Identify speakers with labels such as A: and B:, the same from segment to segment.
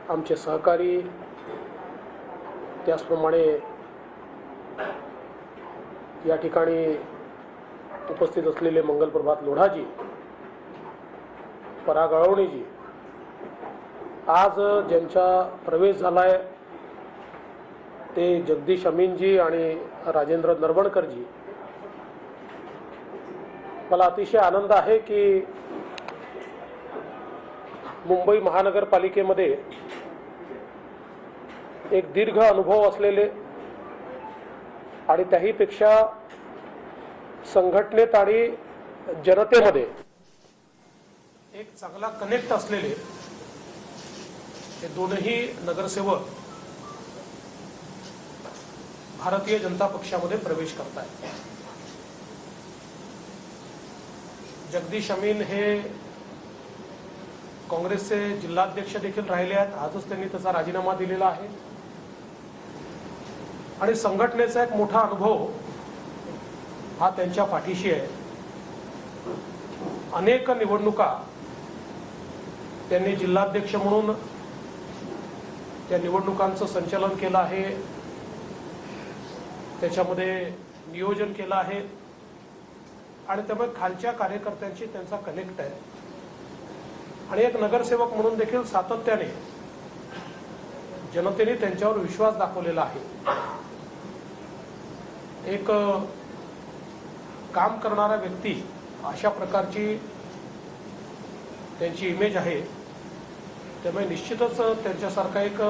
A: आमचे सहकारी, त्याचप्रमाणे या ठिकाणी उपस्थित असलेले मंगलप्रभात लोढाजी, पराग अळवणेजी, आज ज्यांचा प्रवेश झालाय ते जगदीश अमीनजी आणि राजेंद्र नरवणकरजी. मला अतिशय आनंद आहे की मुंबई महानगरपालिकेमध्ये एक दीर्घ अनुभव असलेले आणि त्याहीपेक्षा संघटनेत आणि जनतेमध्ये एक चांगला कनेक्ट असलेले हे दोनही नगरसेवक भारतीय जनता पक्षामध्ये प्रवेश करत आहेत. जगदीश अमीन हे काँग्रेसचे जिल्हाध्यक्ष देखील राहिले आहेत. आजच त्यांनी त्याचा राजीनामा दिलेला आहे आणि संघटनेचा एक मोठा अनुभव हा त्यांच्या पाठीशी आहे. अनेक निवडणुका त्यांनी जिल्हाध्यक्ष म्हणून त्या निवडणुकांचं संचालन केलं आहे, त्याच्यामध्ये नियोजन केलं आहे आणि त्यामुळे खालच्या कार्यकर्त्यांशी त्यांचा कनेक्ट आहे. आणि एक नगरसेवक म्हणून देखील सातत्याने जनतेने त्यांच्यावर विश्वास दाखवलेला आहे. एक काम करणारा व्यक्ती अशा प्रकारची त्यांची इमेज आहे. त्यामुळे निश्चितच त्यांच्यासारखा एक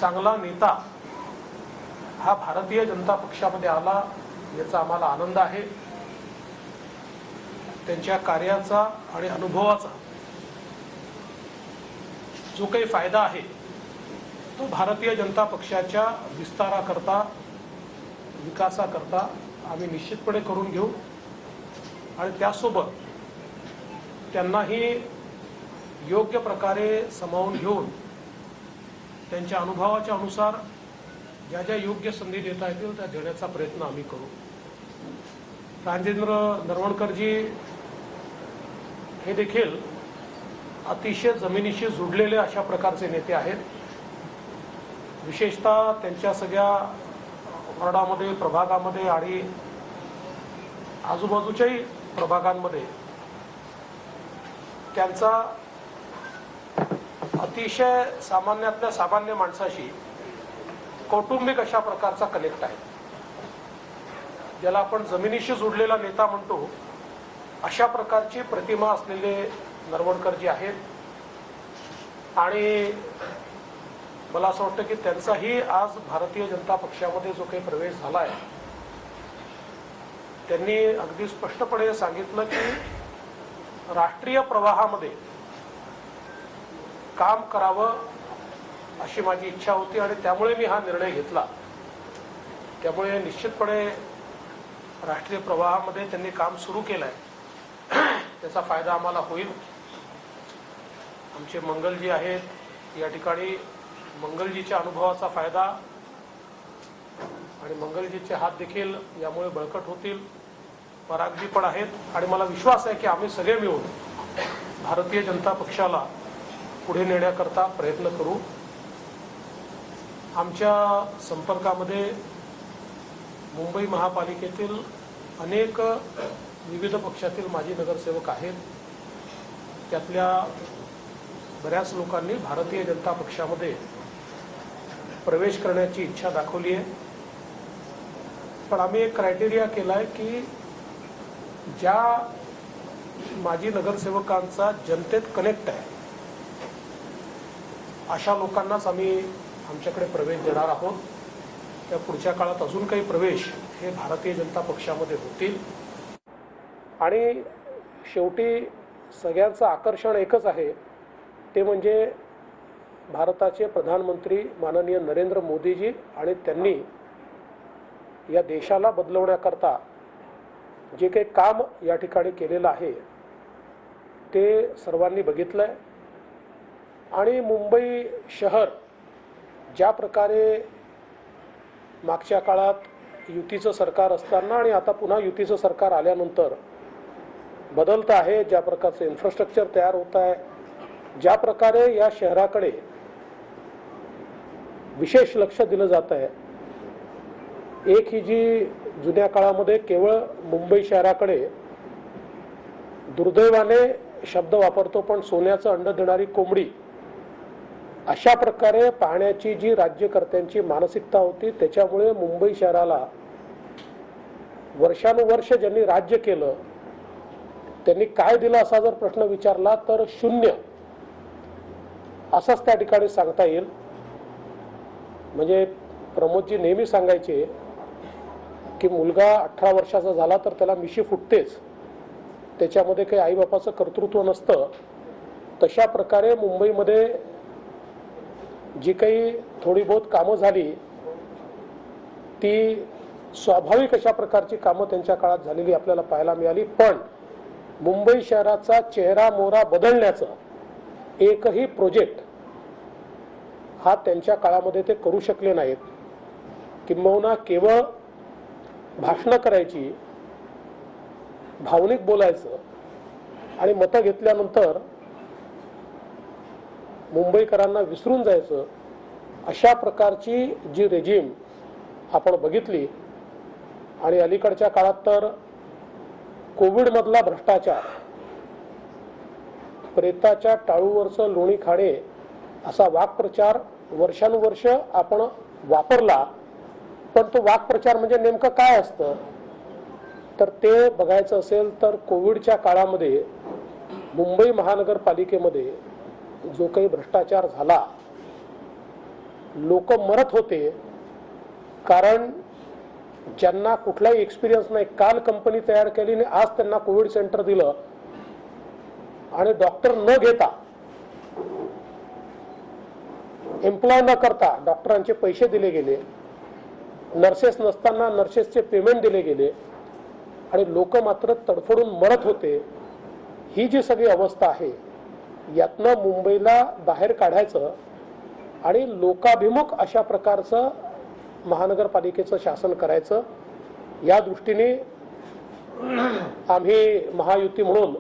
A: चांगला नेता हा भारतीय जनता पक्षामध्ये आला याचा आम्हाला आनंद आहे. त्यांच्या कार्याचा आणि अनुभवाचा जो काही फायदा आहे तो भारतीय जनता पक्षाच्या विस्ताराकरता, विकासाकरता आम्ही निश्चितपणे करून घेऊ आणि त्यासोबत त्यांनाही योग्य प्रकारे सामावून घेऊन त्यांच्या अनुभवाच्या अनुसार ज्या ज्या योग्य संधी देता येतील त्या देण्याचा प्रयत्न आम्ही करू. राजेंद्र नरवणकरजी हे देखील अतिशय जमिनीशी जुडलेले अशा प्रकारचे नेते आहेत. विशेषतः त्यांच्या सगळ्या वार्डामध्ये, प्रभागामध्ये आणि आजूबाजूच्याही प्रभागांमध्ये त्यांचा अतिशय सामान्यातल्या सामान्य माणसाशी कौटुंबिक अशा प्रकारचा कनेक्ट आहे. ज्याला आपण जमिनीशी जुडलेला नेता म्हणतो अशा प्रकारची प्रतिमा असलेले नरवणकरजी आहेत. आणि मला असं वाटतं की त्यांचाही आज भारतीय जनता पक्षामध्ये जो काही प्रवेश झाला आहे त्यांनी अगदी स्पष्टपणे सांगितलं की राष्ट्रीय प्रवाहामध्ये काम करावं अशी माझी इच्छा होती आणि त्यामुळे मी हा निर्णय घेतला. त्यामुळे निश्चितपणे राष्ट्रीय प्रवाहामध्ये त्यांनी काम सुरू केलंय, त्याचा फायदा आम्हाला होईल. आमचे मंगलजी आहेत या ठिकाणी, मंगलजीच्या अनुभवाचा फायदा आणि मंगलजीचे हात देखील यामुळे बळकट होतील. परागजी पण आहेत आणि मला विश्वास आहे की आम्ही सगळे मिळून भारतीय जनता पक्षाला पुढे नेण्याकरता प्रयत्न करू. आमच्या संपर्कामध्ये मुंबई महापालिकेतील अनेक विविध पक्षातील माजी नगरसेवक आहेत. त्यातल्या बऱ्याच लोकांनी भारतीय जनता पक्षामध्ये प्रवेश करण्याची इच्छा दाखवली आहे. पण आम्ही एक क्रायटेरिया केला आहे की ज्या माजी नगरसेवकांचा जनतेत कनेक्ट आहे अशा लोकांनाच आम्ही आमच्याकडे प्रवेश देणार आहोत. त्या पुढच्या काळात अजून काही प्रवेश हे भारतीय जनता पक्षामध्ये होतील. आणि शेवटी सगळ्यांचं आकर्षण एकच आहे, ते म्हणजे भारताचे प्रधानमंत्री माननीय नरेंद्र मोदीजी आणि त्यांनी या देशाला बदलवण्याकरता जे काही काम या ठिकाणी केलेलं आहे ते सर्वांनी बघितलंय. आणि मुंबई शहर ज्या प्रकारे मागच्या काळात युतीचं सरकार असताना आणि आता पुन्हा युतीचं सरकार आल्यानंतर बदलतं आहे, ज्या प्रकारचं इन्फ्रास्ट्रक्चर तयार होत आहे, ज्या प्रकारे या शहराकडे विशेष लक्ष दिलं जात आहे, एक ही जी जुन्या काळामध्ये केवळ मुंबई शहराकडे दुर्दैवाने शब्द वापरतो पण सोन्याचं अंड देणारी कोंबडी अशा प्रकारे पाहण्याची जी राज्यकर्त्यांची मानसिकता होती, त्याच्यामुळे मुंबई शहराला वर्षानुवर्ष ज्यांनी राज्य केलं त्यांनी काय दिलं असा जर प्रश्न विचारला तर शून्य असंच त्या ठिकाणी सांगता येईल. म्हणजे प्रमोदजी नेहमी सांगायचे की मुलगा 18 वर्षाचा झाला तर त्याला मिशी फुटतेच, त्याच्यामध्ये काही आईबापाचं कर्तृत्व नसतं. तशा प्रकारे मुंबईमध्ये जी काही थोडी बहुत कामं झाली ती स्वाभाविक अशा प्रकारची कामं त्यांच्या काळात झालेली आपल्याला पाहायला मिळाली. पण मुंबई शहराचा चेहरा मोहरा बदलण्याचा एकही प्रोजेक्ट हा त्यांच्या काळामध्ये ते करू शकले नाहीत. किंबहुना केवळ भाषणं करायची, भावनिक बोलायचं आणि मतं घेतल्यानंतर मुंबईकरांना विसरून जायचं, अशा प्रकारची जी रेजिम आपण बघितली. आणि अलीकडच्या काळात तर कोविडमधला भ्रष्टाचार, प्रेताच्या टाळूवरचं लोणी खाणे असा वाक्प्रचार वर्षानुवर्ष आपण वापरला. पण तो वाक्प्रचार म्हणजे नेमकं काय असतं तर ते बघायचं असेल तर कोविडच्या काळामध्ये मुंबई महानगरपालिकेमध्ये जो काही भ्रष्टाचार झाला, लोक मरत होते कारण ज्यांना कुठलाही एक्सपिरियन्स नाही, काल कंपनी तयार केली आणि आज त्यांना कोविड सेंटर दिलं आणि डॉक्टर न घेता, एम्प्लॉय न करता डॉक्टरांचे पैसे दिले गेले, नर्सेस नसताना नर्सेसचे पेमेंट दिले गेले आणि लोक मात्र तडफडून मरत होते. ही जी सगळी अवस्था आहे यातनं मुंबईला बाहेर काढायचं आणि लोकाभिमुख अशा प्रकारचं महानगरपालिकेचं शासन करायचं, या दृष्टीने आम्ही महायुती म्हणून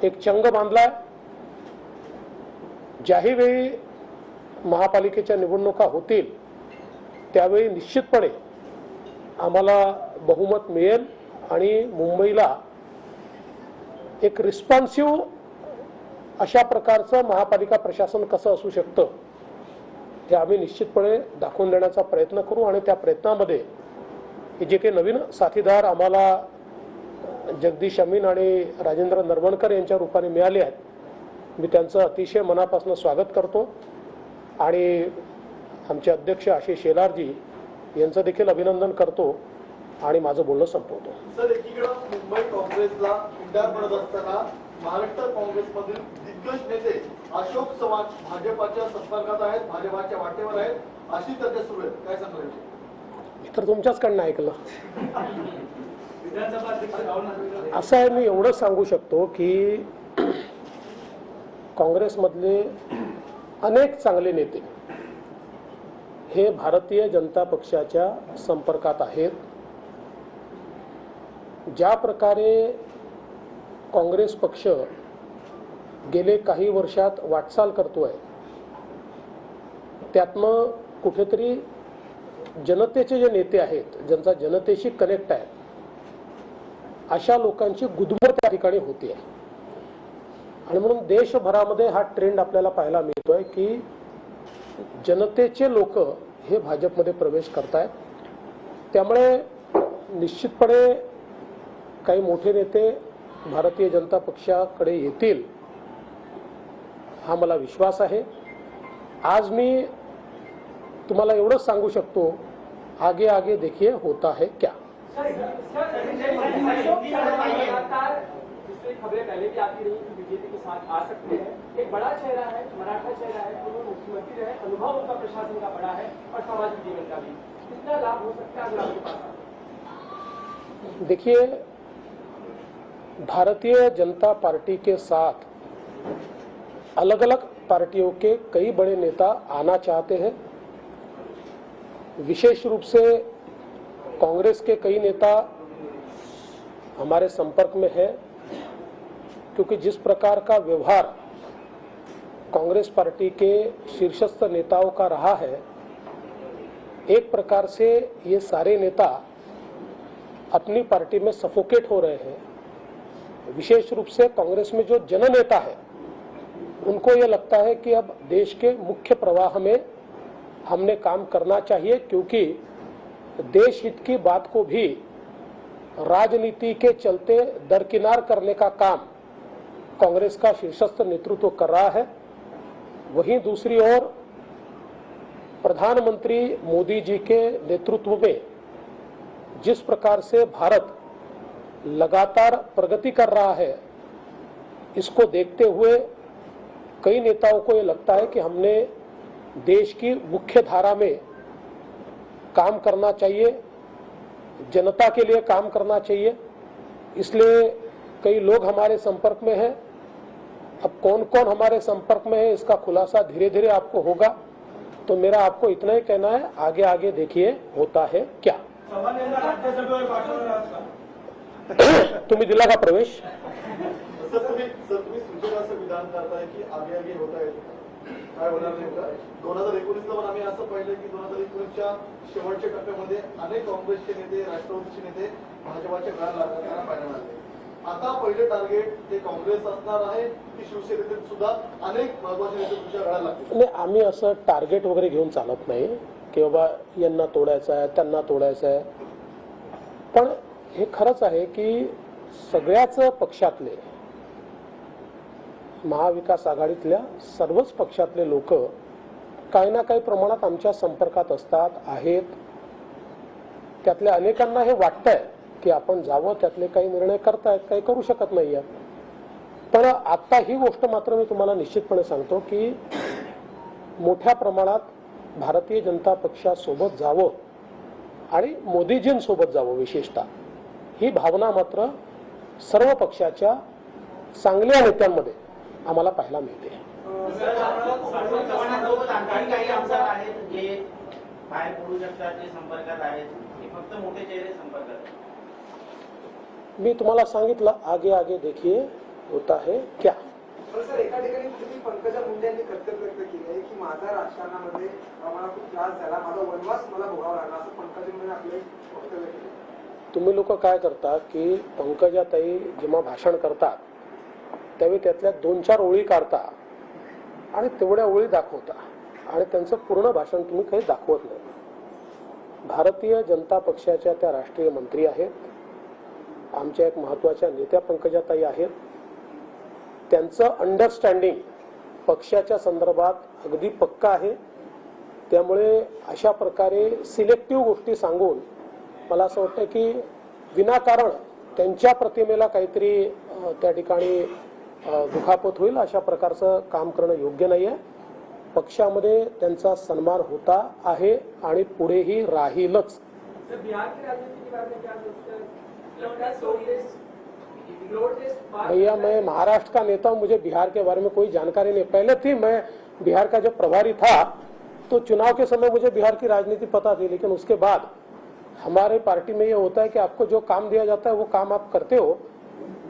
A: एक चंग बांधलाय. ज्याही वेळी महापालिकेच्या निवडणुका होतील त्यावेळी निश्चितपणे आम्हाला बहुमत मिळेल आणि मुंबईला एक रिस्पॉन्सिव्ह अशा प्रकारचं महापालिका प्रशासन कसं असू शकतं हे आम्ही निश्चितपणे दाखवून देण्याचा प्रयत्न करू. आणि त्या प्रयत्नामध्ये जे काही नवीन साथीदार आम्हाला जगदीश अमीन आणि राजेंद्र नरवणकर यांच्या रूपाने मिळाले आहेत, मी त्यांचं अतिशय मनापासून स्वागत करतो आणि आमचे अध्यक्ष आशिष शेलारजी यांचं देखील अभिनंदन करतो आणि माझं बोलणं संपवतो.
B: सर, एकीकडे मुंबई काँग्रेसला उड्डाण पडत असताना महाराष्ट्र काँग्रेसमधील दिग्गज नेते अशोक चव्हाण भाजपाच्या संपर्कात आहेत, भाजपाच्या वाटेवर आहेत, अशी चर्चा सुरू आहे. काय सांगाल?
A: मी तर तुमच्याचकडनं ऐकलं. असं आहे, मी एवढं सांगू शकतो की काँग्रेसमधले अनेक चांगले नेते हे भारतीय जनता पक्षाच्या संपर्कात आहेत. ज्या प्रकारे काँग्रेस पक्ष गेले काही वर्षात वाटचाल करतोय त्यातनं कुठेतरी जनतेचे जे नेते आहेत, ज्यांचा जनतेशी कनेक्ट आहे, अशा लोकांची गुदमर त्या ठिकाणी होते. आणि म्हणून देशभरामध्ये हा ट्रेंड आपल्याला पाहायला मिळतोय की जनतेचे लोक हे भाजपमध्ये प्रवेश करतायत. त्यामुळे निश्चितपणे काही मोठे नेते भारतीय जनता पक्षाकडे येतील हा मला विश्वास आहे. आज मी तुम्हाला एवढंच सांगू शकतो, आगे आगे देखिए होता है क्या.
C: खबरें पहले भी आती रही कि बीजेपी के साथ आ सकते हैं. एक बड़ा चेहरा है, मराठा चेहरा है, पूर्व मुख्यमंत्री रहे, अनुभव उनका प्रशासन का बड़ा है और सामाजिक जीवन का भी. कितना लाभ हो सकता है अगर आपके पास?
A: देखिए, भारतीय जनता पार्टी के साथ अलग अलग पार्टियों के कई बड़े नेता आना चाहते हैं. विशेष रूप से कांग्रेस के कई नेता हमारे संपर्क में है, क्योंकि जिस प्रकार का व्यवहार कांग्रेस पार्टी के शीर्षस्थ नेताओं का रहा है। एक प्रकार से ये सारे नेता अपनी पार्टी में सफोकेट हो रहे हैं। विशेष रूप से कांग्रेस में जो जननेता है उनको ये लगता है कि अब देश के मुख्य प्रवाह में हमने काम करना चाहिए, क्योंकि देश हित की बात को भी राजनीति के चलते दरकिनार करने का काम कांग्रेस का शीर्षस्थ नेतृत्व कर रहा है। वहीं दूसरी ओर प्रधानमंत्री मोदी जी के नेतृत्व में जिस प्रकार से भारत लगातार प्रगति कर रहा है, इसको देखते हुए कई नेताओं को ये लगता है कि हमने देश की मुख्य धारा में काम करना चाहिए, जनता के लिए काम करना चाहिए। इसलिए कई लोग हमारे संपर्क में हैं। अब कौन कौन हमारे संपर्क में है इसका खुलासा धीरे धीरे आपको होगा। तो मेरा आपको इतना ही कहना है, आगे आगे देखिए होता है क्या। तुम्ही दिला का प्रवेश?
B: सर तुम्ही सूचनाचं विधान करताय की आगे आगे होत आहे, काय होणार नेमकं? 2019ला पण आम्ही असं पाहिलं की 2019च्या शेवटच्या टप्प्यामध्ये अनेक काँग्रेसचे नेते, राष्ट्रवादीचे नेते भाजपाच्या गळाला लागताना पाहायला मिळाले। आता पहिले टार्गेट ते काँग्रेस असणार आहे की शिवसेनेतील सुद्धा अनेक महत्त्वाचे नेते तुमच्या गळाला लागतील?
A: नाही, आम्ही असं टार्गेट वगैरे घेऊन चालत नाही की बाबा यांना तोडायचं आहे, त्यांना तोडायचं आहे। पण हे खरंच आहे की सगळ्याच पक्षातले, महाविकास आघाडीतल्या सर्वच पक्षातले लोक काही ना काही प्रमाणात आमच्या संपर्कात असतात आहेत। त्यातल्या अनेकांना हे वाटतंय की आपण जावं, त्यातले काही निर्णय करतायत, काही करू शकत नाहीये। पण आता ही गोष्ट मात्र मी तुम्हाला निश्चितपणे सांगतो की मोठ्या प्रमाणात भारतीय जनता पक्षासोबत जावं आणि मोदीजींसोबत जावं, विशेषतः ही भावना मात्र सर्व पक्षाच्या चांगल्या नेत्यांमध्ये आम्हाला पाहायला मिळते।
D: काही आमदार आहेत जे बाहेर पडू शकतात, जे संपर्कात आहेत, हे फक्त मोठे चेहरे संपर्कात आहेत।
A: मी तुम्हाला सांगितलं, आगे आगे देखिए होता है क्या।
E: सर एका ठिकाणी तुम्ही पंकजा मुंडे यांनी कर्तव्य व्यक्त केले आहे की माझा राजकारणामध्ये मला खूप त्रास झाला, माझा वनवास मला भोगावा लागला, असं पंकजा मुंडे आपले वक्तव्य केले।
A: तुम्ही लोक काय करता की पंकजाताई जेव्हा भाषण करतात त्यावेळी त्यातल्या 2-4 ओळी काढता आणि तेवढ्या ओळी दाखवता आणि त्यांचं पूर्ण भाषण तुम्ही काही दाखवत नाही। भारतीय जनता पक्षाच्या त्या राष्ट्रीय मंत्री आहेत, आमच्या एक महत्त्वाच्या नेत्या पंकजाताई आहेत। त्यांचं अंडरस्टँडिंग पक्षाच्या संदर्भात अगदी पक्का आहे। त्यामुळे अशा प्रकारे सिलेक्टिव्ह गोष्टी सांगून मला असं वाटतं की विनाकारण त्यांच्या प्रतिमेला काहीतरी त्या ठिकाणी दुखापत होईल, अशा प्रकारचं काम करणं योग्य नाहीये। पक्षामध्ये त्यांचा सन्मान होता आहे आणि पुढेही राहीलच।
C: सर बिहार की राजनीति के बारे में क्या सोचते हैं?
A: भैया मैं महाराष्ट्र का नेता हूं, मुझे बिहार के बारे में कोई जानकारी नहीं। पहले थी, मैं बिहार का जब प्रभारी था तो चुनाव के समय मुझे बिहार की राजनीति पता थी, लेकिन उसके बाद हमारे पार्टी में ये होता है कि आपको जो काम दिया जाता है वो काम आप करते हो,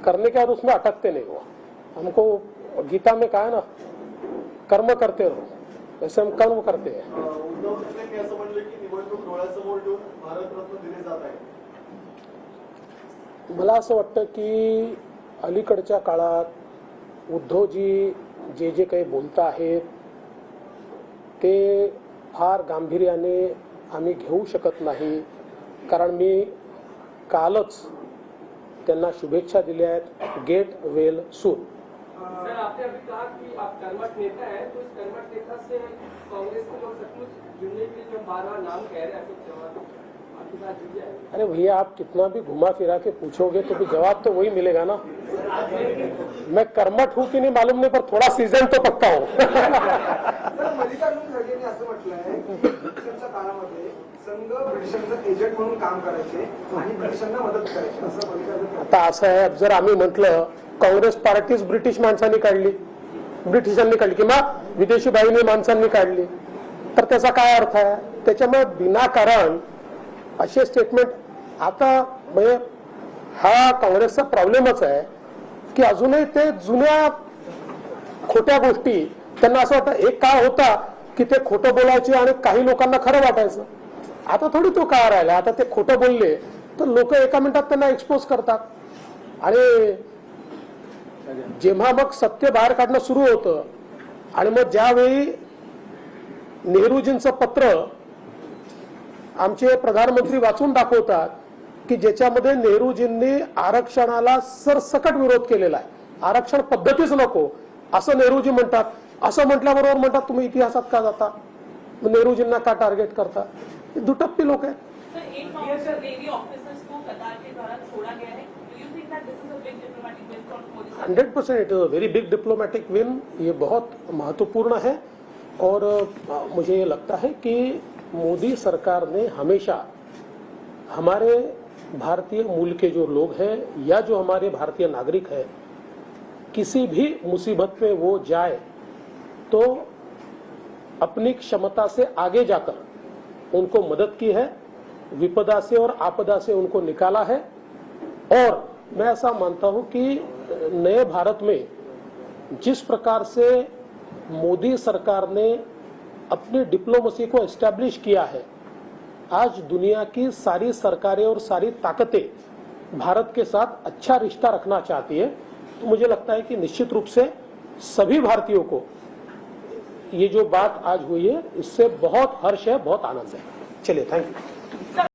A: करने के बाद उसमें अटकते नहीं हो। हमको गीता में कहा है ना, कर्म करते रहो, वैसे हम कर्म करते हैं।
B: उद्धव ठाकरेंनी असं म्हणलं की निवडणूक डोळ्यासमोर ठेवून भारतरत्न दिले जात आहे।
A: मला असं वाटतं की अलीकडच्या काळात उद्धवजी जे जे काही बोलत आहेत ते फार गांभीर्याने आम्ही घेऊ शकत नाही, कारण मी कालच त्यांना शुभेच्छा दिल्या आहेत। Get well soon.
C: सर आपने अभी कहा कि आप कर्मठ नेता हैं, तो इस कर्मठ नेता से कांग्रेस के लोग सचमुच जुड़ने के लिए जो बार-बार नाम कह रहे हैं, आपके साथ जुड़ जाए?
A: अरे भैया, आप कितना भी घुमा फिरा के पूछोगे तो भी जवाब तो वही मिलेगा ना। मैं कर्मठ हूँ कि नहीं मालूम नहीं, पर थोड़ा सीजन तो पक्का हूँ।
E: सर मल्लिकार्जुन खरगेंनी असं म्हटलंय की ब्रिटिशांच्या काळामध्ये संघ ब्रिटिशांचं एजंट म्हणून काम करायचे आणि ब्रिटिशांना मदत करायची, असं मल्लिकार्जुन।
A: आता असं आहे, जर आम्ही म्हटलं काँग्रेस पार्टीच ब्रिटिश माणसांनी काढली, ब्रिटिशांनी काढली किंवा विदेशी बाहिनी माणसांनी काढली, तर त्याचा काय अर्थ आहे? त्याच्यामुळे विनाकारण असे स्टेटमेंट आता म्हणजे हा काँग्रेसचा प्रॉब्लेमच आहे की अजूनही ते जुन्या खोट्या गोष्टी त्यांना असं वाटतं, एक काळ होता की ते खोटं बोलायचे आणि काही लोकांना खरं वाटायचं. आता थोडी तो काळ राहिला. आता ते खोटं बोलले तर लोक एका मिनिटात त्यांना एक्सपोज करतात. आणि जेव्हा मग सत्य बाहेर काढणं सुरू होतं आणि मग ज्यावेळी नेहरूजींचं पत्र आमचे प्रधानमंत्री वाचून दाखवतात की ज्याच्यामध्ये नेहरूजींनी आरक्षणाला सरसकट विरोध केलेला आहे, आरक्षण पद्धतीच नको असं नेहरूजी म्हणतात. असं म्हटल्याबरोबर म्हणतात तुम्ही इतिहासात का जाता, नेहरूजींना का टार्गेट करता. हे दुटप्पी लोक आहेत.
F: सर, एक ऑफिसर नेवी ऑफिसर्स को कतार के द्वारा छोड़ा गया है. Do you think that this is a big diplomatic win from Modi sir?
A: 100% it is a very big diplomatic win. ये बहुत महत्वपूर्ण है और मुझे ये लगता है कि मोदी सरकार ने हमेशा हमारे भारतीय मूल के जो लोग हैं या जो हमारे भारतीय नागरिक हैं, किसी भी मुसीबत में वो जाए तो अपनी क्षमता से आगे जाकर उनको मदद की है, विपदा से और आपदा से उनको निकाला है. और मैं ऐसा मानता हूं कि नए भारत में जिस प्रकार से मोदी सरकार ने अपनी डिप्लोमेसी को एस्टैब्लिश किया है, आज दुनिया की सारी सरकारें और सारी ताकतें भारत के साथ अच्छा रिश्ता रखना चाहती है. तो मुझे लगता है कि निश्चित रूप से सभी भारतीयों को ये जो बात आज हुई है इससे बहुत हर्ष है, बहुत आनंद है. चलिए, थैंक यू.